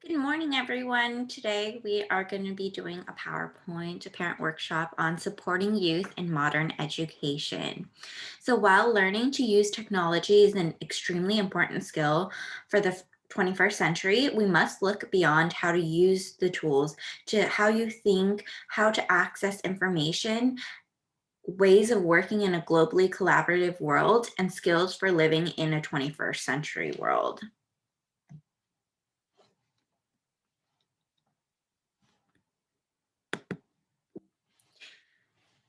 Good morning, everyone. Today we are going to be doing a PowerPoint, a parent workshop on supporting youth in modern education. So while learning to use technology is an extremely important skill for the 21st century, we must look beyond how to use the tools to how you think, how to access information, ways of working in a globally collaborative world, and skills for living in a 21st century world.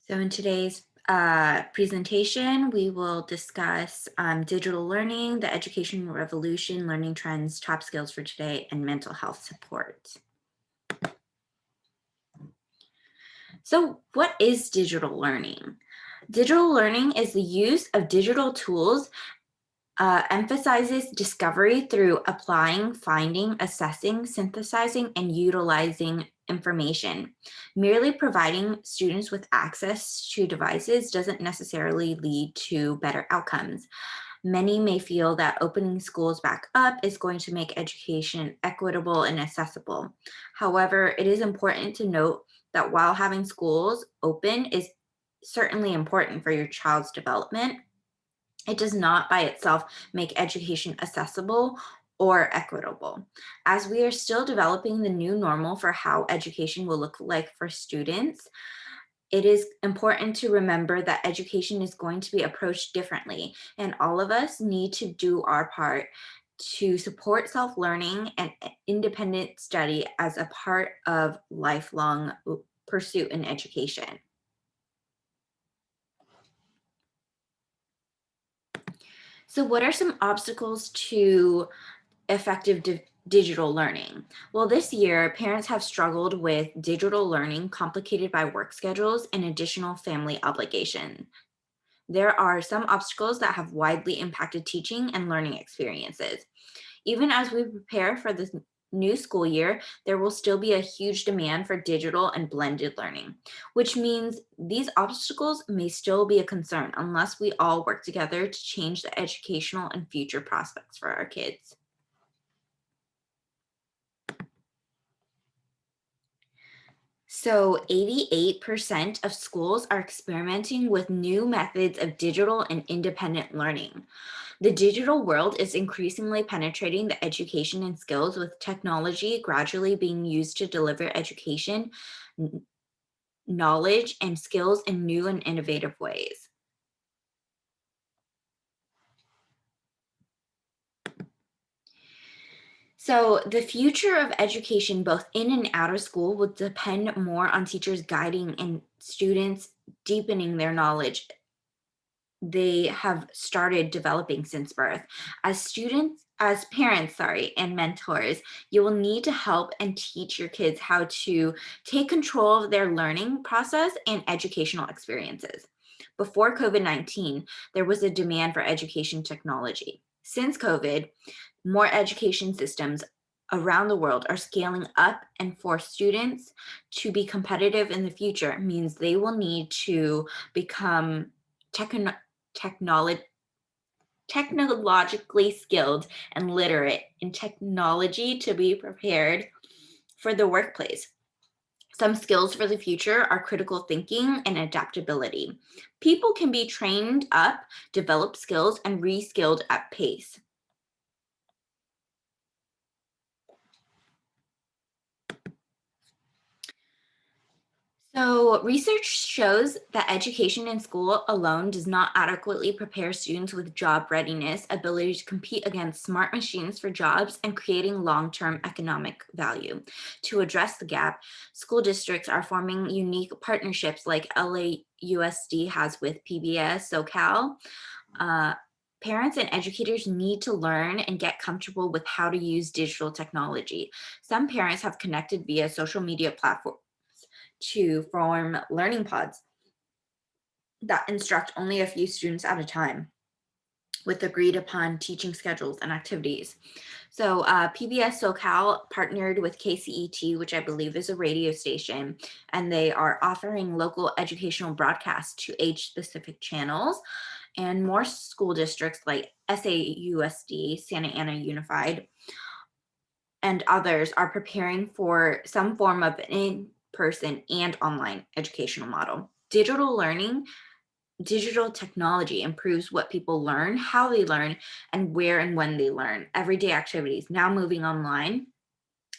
So in today's presentation, we will discuss digital learning, the education revolution, learning trends, top skills for today, and mental health support. So what is digital learning? Digital learning is the use of digital tools emphasizes discovery through applying, finding, assessing, synthesizing, and utilizing information. Merely providing students with access to devices doesn't necessarily lead to better outcomes. Many may feel that opening schools back up is going to make education equitable and accessible. However, it is important to note that while having schools open is certainly important for your child's development, it does not by itself make education accessible or equitable, as we are still developing the new normal for how education will look like for students. It is important to remember that education is going to be approached differently, and all of us need to do our part to support self-learning and independent study as a part of lifelong pursuit in education. So what are some obstacles to effective digital learning? Well, this year, parents have struggled with digital learning complicated by work schedules and additional family obligation. There are some obstacles that have widely impacted teaching and learning experiences. Even as we prepare for this new school year, there will still be a huge demand for digital and blended learning, which means these obstacles may still be a concern unless we all work together to change the educational and future prospects for our kids. So 88% of schools are experimenting with new methods of digital and independent learning. The digital world is increasingly penetrating the education and skills, with technology gradually being used to deliver education, n- knowledge, and skills in new and innovative ways. So, the future of education, both in and out of school, will depend more on teachers guiding and students deepening their knowledge they have started developing since birth. As parents, sorry, and mentors, you will need to help and teach your kids how to take control of their learning process and educational experiences. Before COVID-19, there was a demand for education technology. Since COVID, more education systems around the world are scaling up, and for students to be competitive in the future means they will need to become techno- technolo- technologically skilled and literate in technology to be prepared for the workplace. Some skills for the future are critical thinking and adaptability. People can be trained up, develop skills, and reskilled at pace. So, research shows that education in school alone does not adequately prepare students with job readiness, ability to compete against smart machines for jobs, and creating long term economic value. To address the gap, school districts are forming unique partnerships like LAUSD has with PBS SoCal. Uh, Parents and educators need to learn and get comfortable with how to use digital technology. Some parents have connected via social media platforms to form learning pods that instruct only a few students at a time with agreed upon teaching schedules and activities. So PBS SoCal partnered with KCET, which I believe is a radio station, and they are offering local educational broadcasts to age-specific channels. And more school districts like SAUSD, Santa Ana Unified, and others are preparing for some form of an in-person and online educational model. Digital technology improves what people learn, how they learn, and where and when they learn. Everyday activities now moving online,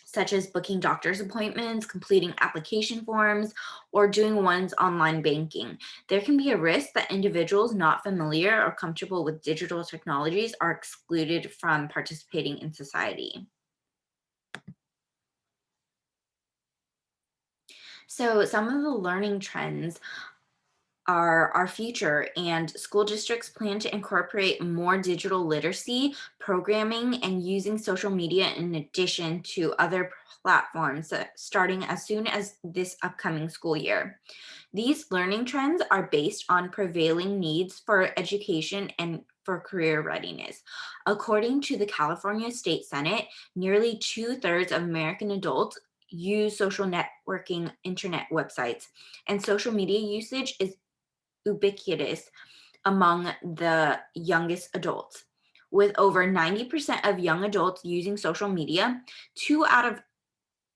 such as booking doctor's appointments, completing application forms, or doing one's online banking. There can be a risk that individuals not familiar or comfortable with digital technologies are excluded from participating in society. So, some of the learning trends are our future, and school districts plan to incorporate more digital literacy programming and using social media in addition to other platforms starting as soon as this upcoming school year. These learning trends are based on prevailing needs for education and for career readiness. According to the California State Senate, nearly two-thirds of American adults use social networking internet websites, and social media usage is ubiquitous among the youngest adults. With over 90% of young adults using social media, 2 out of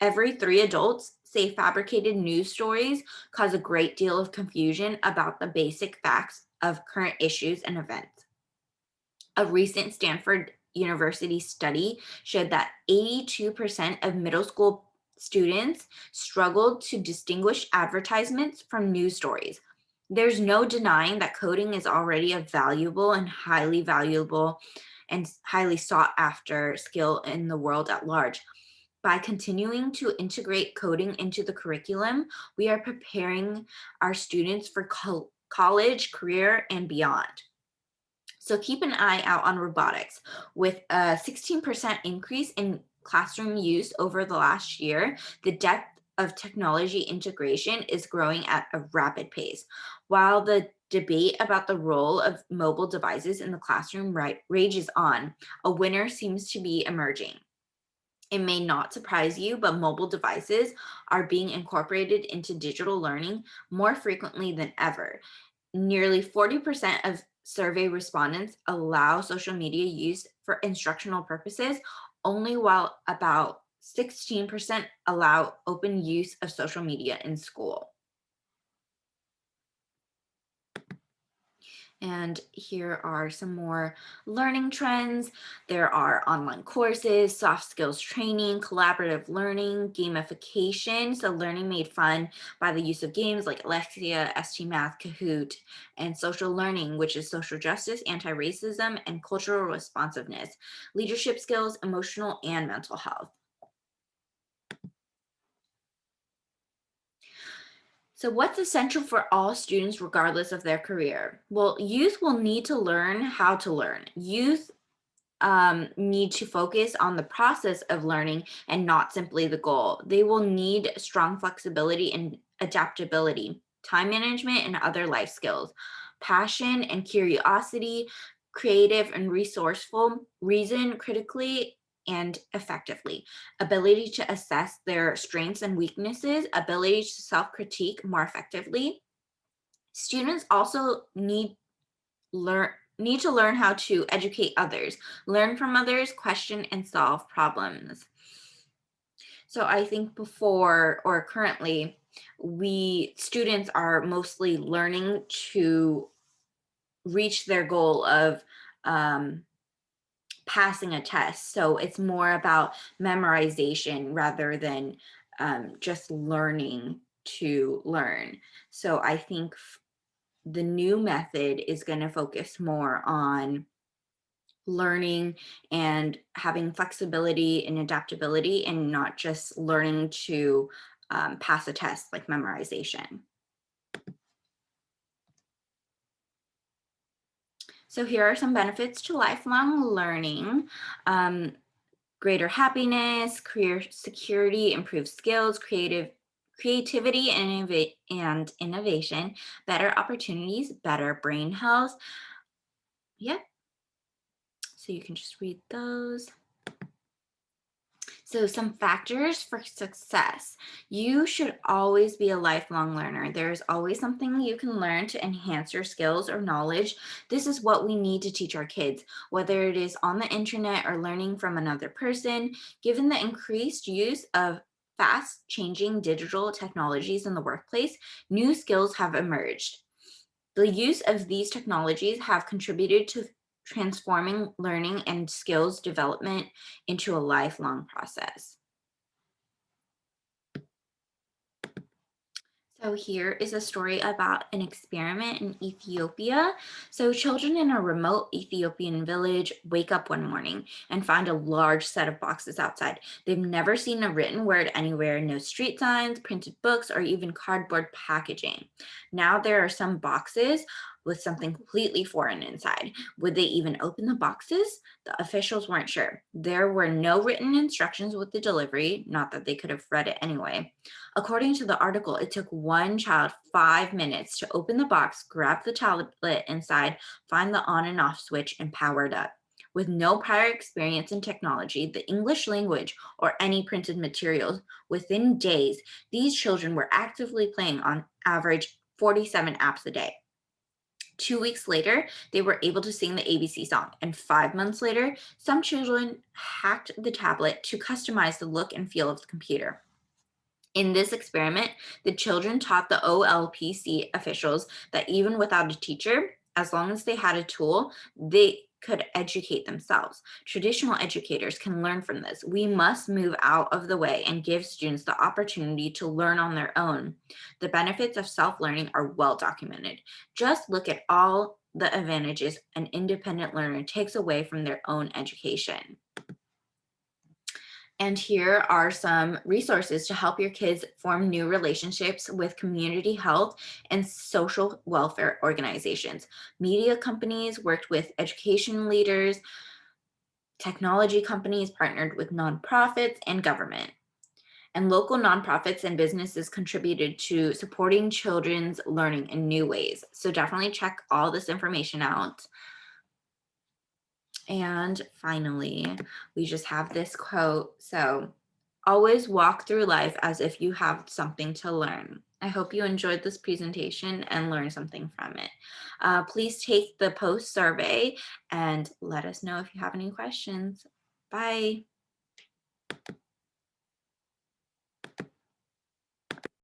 every 3 adults say fabricated news stories cause a great deal of confusion about the basic facts of current issues and events. A recent Stanford University study showed that 82% of middle school students struggled to distinguish advertisements from news stories. There's no denying that coding is already a valuable and highly valuable and highly sought after skill in the world at large. By continuing to integrate coding into the curriculum, we are preparing our students for college, career, and beyond. So keep an eye out on robotics. With a 16% increase in classroom use over the last year, the depth of technology integration is growing at a rapid pace. While the debate about the role of mobile devices in the classroom rages on, a winner seems to be emerging. It may not surprise you, but mobile devices are being incorporated into digital learning more frequently than ever. Nearly 40% of survey respondents allow social media use for instructional purposes, only while about 16% allow open use of social media in school. And here are some more learning trends. There are online courses, soft skills training, collaborative learning, gamification. So, learning made fun by the use of games like Alexia, ST Math, Kahoot, and social learning, which is social justice, anti racism, and cultural responsiveness, leadership skills, emotional and mental health. So, what's essential for all students, regardless of their career? Well, youth will need to learn how to learn. Youth need to focus on the process of learning and not simply the goal. They will need strong flexibility and adaptability, time management, and other life skills, passion and curiosity, creative and resourceful, reason critically and effectively, ability to assess their strengths and weaknesses, ability to self critique more effectively. Students also learn need to learn how to educate others, learn from others, question and solve problems. So I think before or currently, we students are mostly learning to reach their goal of um, passing a test. So it's more about memorization rather than just learning to learn. So I think the new method is going to focus more on learning and having flexibility and adaptability and not just learning to pass a test like memorization. So here are some benefits to lifelong learning. Um, Greater happiness, career security, improved skills, creativity and innovation, better opportunities, better brain health. Yep. So you can just read those. So, some factors for success. You should always be a lifelong learner. There's always something you can learn to enhance your skills or knowledge. This is what we need to teach our kids, whether it is on the internet or learning from another person. Given the increased use of fast changing digital technologies in the workplace, new skills have emerged. The use of these technologies have contributed to transforming learning and skills development into a lifelong process. So here is a story about an experiment in Ethiopia. So children in a remote Ethiopian village wake up one morning and find a large set of boxes outside. They've never seen a written word anywhere, no street signs, printed books, or even cardboard packaging. Now there are some boxes with something completely foreign inside. Would they even open the boxes? The officials weren't sure. There were no written instructions with the delivery, not that they could have read it anyway. According to the article, it took one child 5 minutes to open the box, grab the tablet inside, find the on and off switch, and power it up. With no prior experience in technology, the English language, or any printed materials, within days, these children were actively playing on average 47 apps a day. 2 weeks later, they were able to sing the ABC song. And 5 months later, some children hacked the tablet to customize the look and feel of the computer. In this experiment, the children taught the OLPC officials that even without a teacher, as long as they had a tool, they could educate themselves. Traditional educators can learn from this. We must move out of the way and give students the opportunity to learn on their own. The benefits of self learning are well documented. Just look at all the advantages an independent learner takes away from their own education. And here are some resources to help your kids form new relationships with community health and social welfare organizations. Media companies worked with education leaders, technology companies partnered with nonprofits and government. And local nonprofits and businesses contributed to supporting children's learning in new ways. So definitely check all this information out. And finally, we just have this quote. So, always walk through life as if you have something to learn. I hope you enjoyed this presentation and learned something from it. Please take the post survey and let us know if you have any questions. Bye.